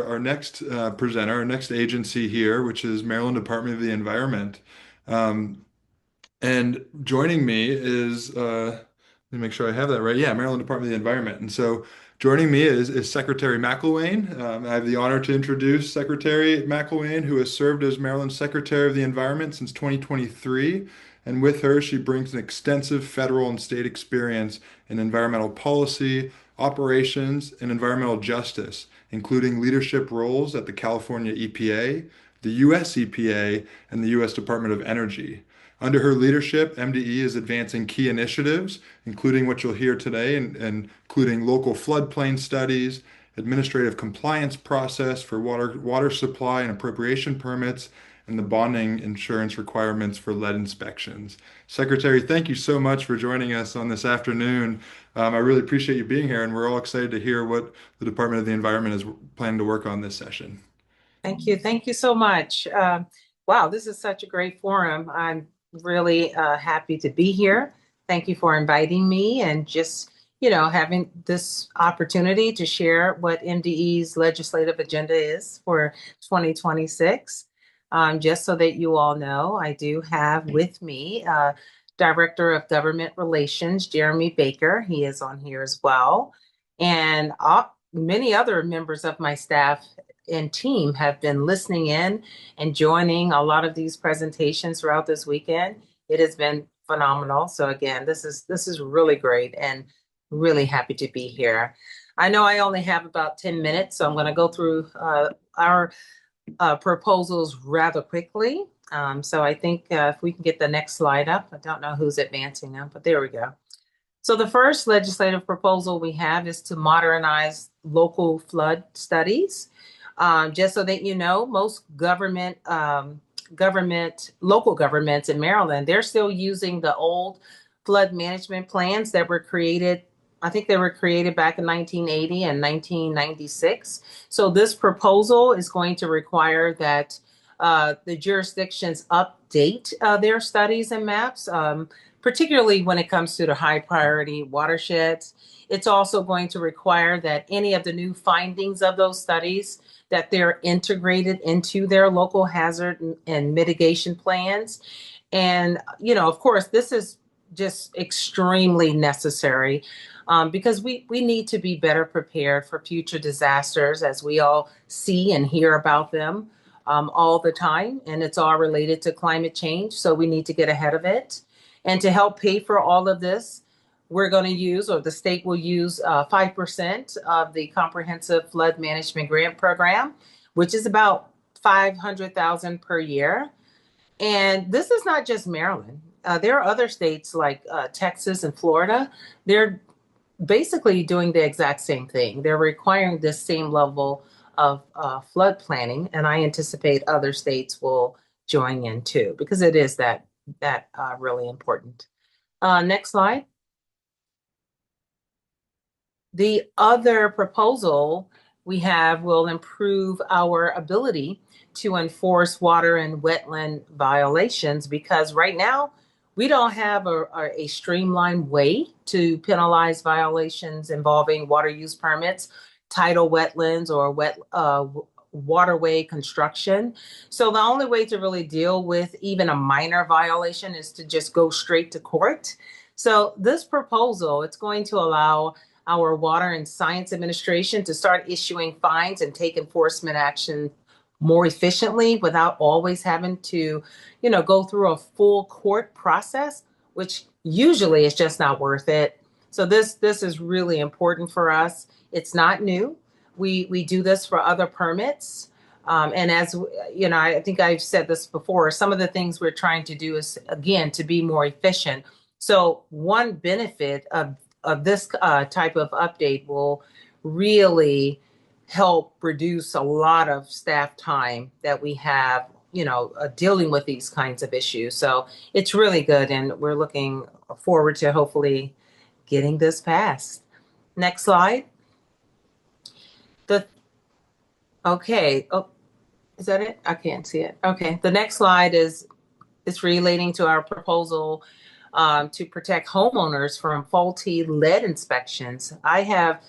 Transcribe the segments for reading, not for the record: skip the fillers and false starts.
our next presenter, our next agency here, which is Maryland Department of the Environment. Um, and joining me is, let me make sure I have that right. Yeah, Maryland Department of the Environment. And so joining me is Secretary Mcllwain. I have the honor to introduce Secretary Mcllwain, who has served as Maryland Secretary of the Environment since 2023. And with her, she brings an extensive federal and state experience in environmental policy, operations, and environmental justice, including leadership roles at the California EPA, the US EPA, and the US Department of Energy. Under her leadership, MDE is advancing key initiatives, including what you'll hear today, and including local floodplain studies, administrative compliance process for water supply and appropriation permits, and the bonding insurance requirements for lead inspections. Secretary, thank you so much for joining us on this afternoon. I really appreciate you being here, and we're all excited to hear what the Department of the Environment is planning to work on this session. Thank you. Thank you so much. Wow, this is such a great forum. I'm really happy to be here. Thank you for inviting me and just, having this opportunity to share what MDE's legislative agenda is for 2026. Just so that you all know, I do have with me Director of Government Relations, Jeremy Baker. He is on here as well. And many other members of my staff and team have been listening in and joining a lot of these presentations throughout this weekend. It has been phenomenal. So again, this is really great and really happy to be here. I know I only have about 10 minutes, so I'm going to go through our proposals rather quickly. So I think if we can get the next slide up, I don't know who's advancing now, but there we go. So the first legislative proposal we have is to modernize local flood studies. Just so that you know, most local governments in Maryland, they're still using the old flood management plans that were created. I think they were created back in 1980 and 1996. So this proposal is going to require that the jurisdictions update their studies and maps, particularly when it comes to the high priority watersheds. It's also going to require that any of the new findings of those studies that they're integrated into their local hazard and mitigation plans. And, of course, this is just extremely necessary because we need to be better prepared for future disasters as we all see and hear about them all the time. And it's all related to climate change. So we need to get ahead of it. And to help pay for all of this, we're going to use, or the state will use 5% of the Comprehensive Flood Management Grant Program, which is about $500,000 per year. And this is not just Maryland. There are other states like Texas and Florida. They're basically doing the exact same thing. They're requiring this same level of flood planning, and I anticipate other states will join in too, because it is that really important. Next slide. The other proposal we have will improve our ability to enforce water and wetland violations because right now we don't have a streamlined way to penalize violations involving water use permits, tidal wetlands, or waterway construction. So the only way to really deal with even a minor violation is to just go straight to court. So this proposal, it's going to allow our Water and Science Administration to start issuing fines and take enforcement action more efficiently without always having to, go through a full court process, which usually is just not worth it. So this is really important for us. It's not new. We do this for other permits. And as I think I've said this before, some of the things we're trying to do is, again, to be more efficient. So one benefit of this type of update will really help reduce a lot of staff time that we have, dealing with these kinds of issues. So it's really good, and we're looking forward to hopefully getting this passed. Next slide. Okay. Oh, is that it? I can't see it. Okay. The next slide is relating to our proposal to protect homeowners from faulty lead inspections. I have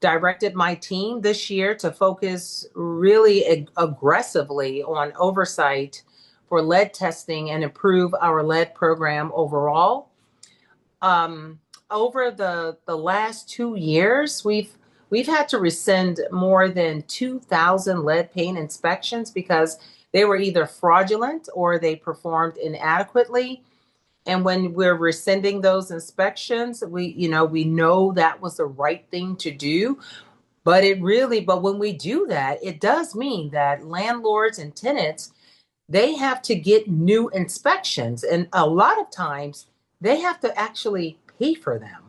directed my team this year to focus really aggressively on oversight for lead testing and improve our lead program overall. Um, Over the last 2 years, we've had to rescind more than 2,000 lead paint inspections because they were either fraudulent or they performed inadequately. And when we're rescinding those inspections, we know that was the right thing to do. But when we do that, it does mean that landlords and tenants, they have to get new inspections. And a lot of times they have to actually pay for them.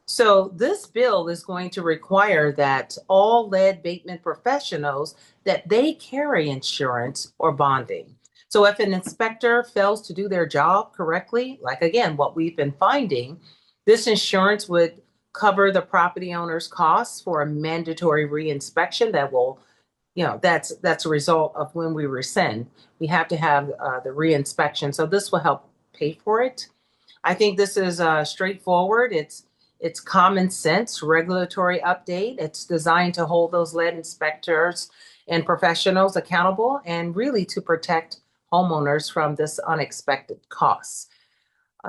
So this bill is going to require that all lead abatement professionals that they carry insurance or bonding. So if an inspector fails to do their job correctly, like again, what we've been finding, this insurance would cover the property owner's costs for a mandatory reinspection that will, that's a result of when we rescind. We have to have the reinspection. So this will help pay for it. I think this is straightforward. It's common sense regulatory update. It's designed to hold those lead inspectors and professionals accountable and really to protect homeowners from this unexpected costs.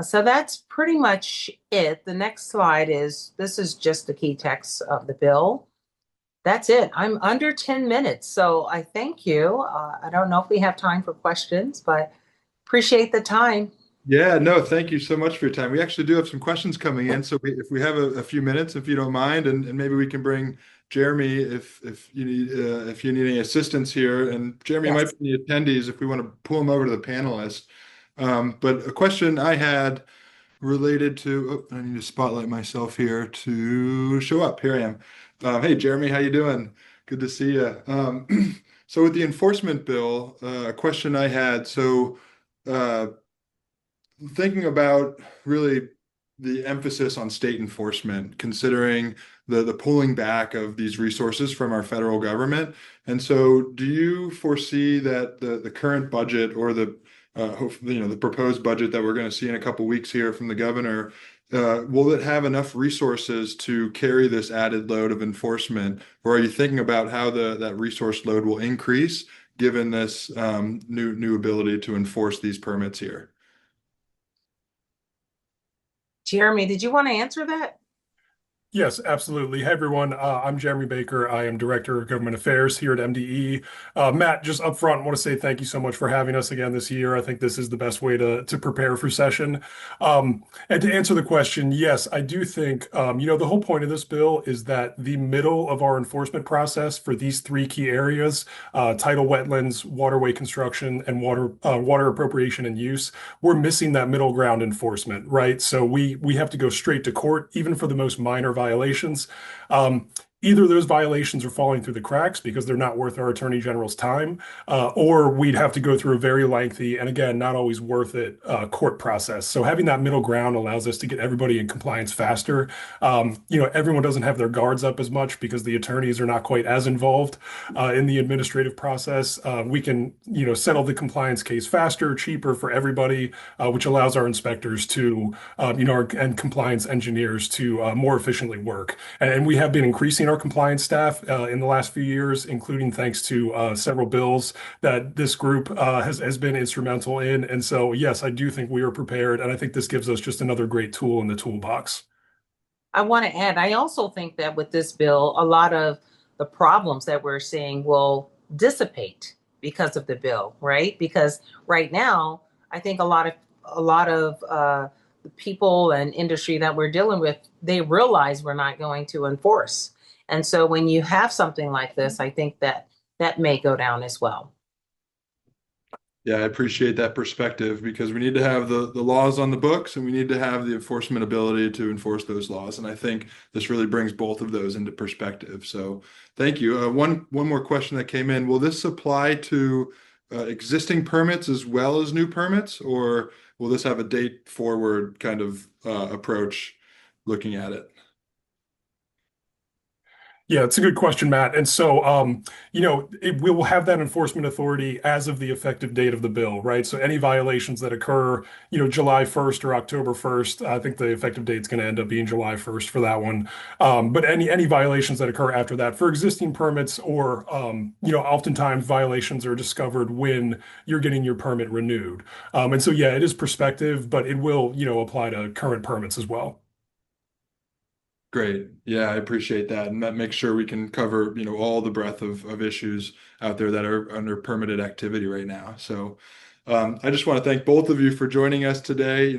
So that's pretty much it. The next slide this is just the key text of the bill. That's it. I'm under 10 minutes, so I thank you. I don't know if we have time for questions, but appreciate the time. Yeah, no, thank you so much for your time. We actually do have some questions coming in, so if we have a few minutes, if you don't mind, and maybe we can bring Jeremy if you need any assistance here, and Jeremy Yes. might be the attendees if we want to pull him over to the panelists. But a question I had related to, oh, I need to spotlight myself here to show up. Here I am. Hey, Jeremy, how you doing? Good to see you. So with the enforcement bill, a question I had, so. Thinking about really the emphasis on state enforcement, considering the pulling back of these resources from our federal government. And so, do you foresee that the current budget or hopefully, the proposed budget that we're going to see in a couple weeks here from the governor, will it have enough resources to carry this added load of enforcement, or are you thinking about how that resource load will increase given this new ability to enforce these permits here? Jeremy, did you want to answer that? Yes, absolutely. Hey, everyone. I'm Jeremy Baker. I am Director of Government Affairs here at MDE. Matt, just up front, want to say thank you so much for having us again this year. I think this is the best way to prepare for session. And to answer the question, yes, I do think, the whole point of this bill is that the middle of our enforcement process for these three key areas, tidal wetlands, waterway construction, and water appropriation and use, we're missing that middle ground enforcement, right? So we have to go straight to court, even for the most minor violations. Either those violations are falling through the cracks because they're not worth our Attorney General's time, or we'd have to go through a very lengthy and again, not always worth it court process. So having that middle ground allows us to get everybody in compliance faster. Everyone doesn't have their guards up as much because the attorneys are not quite as involved in the administrative process. We can, settle the compliance case faster, cheaper for everybody, which allows our inspectors to, and compliance engineers to more efficiently work. And we have been increasing our compliance staff in the last few years, including thanks to several bills that this group has been instrumental in. And so, yes, I do think we are prepared, and I think this gives us just another great tool in the toolbox. I want to add, I also think that with this bill, a lot of the problems that we're seeing will dissipate because of the bill, right? Because right now, I think a lot of the people and industry that we're dealing with, they realize we're not going to enforce. And so when you have something like this, I think that that may go down as well. Yeah, I appreciate that perspective because we need to have the laws on the books and we need to have the enforcement ability to enforce those laws. And I think this really brings both of those into perspective. So thank you. One more question that came in. Will this apply to existing permits as well as new permits, or will this have a date forward kind of approach looking at it? Yeah, it's a good question, Matt. And so, we will have that enforcement authority as of the effective date of the bill, right? So any violations that occur, July 1st or October 1st, I think the effective date's going to end up being July 1st for that one. But any violations that occur after that for existing permits or, oftentimes violations are discovered when you're getting your permit renewed. And so, yeah, it is prospective, but it will, apply to current permits as well. Great. Yeah, I appreciate that. And that makes sure we can cover, all the breadth of issues out there that are under permitted activity right now. So I just want to thank both of you for joining us today.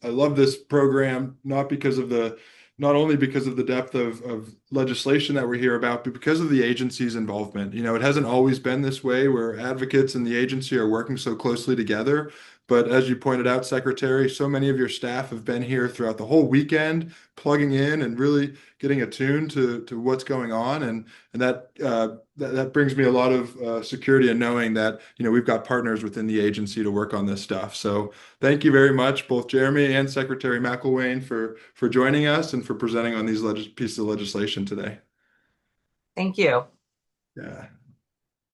I love this program, not only because of the depth of legislation that we hear about, but because of the agency's involvement. It hasn't always been this way where advocates and the agency are working so closely together. But as you pointed out, Secretary, so many of your staff have been here throughout the whole weekend, plugging in and really getting attuned to what's going on, and that brings me a lot of security in knowing that we've got partners within the agency to work on this stuff. So thank you very much, both Jeremy and Secretary Mcllwain, for joining us and for presenting on these pieces of legislation today. Thank you. Yeah.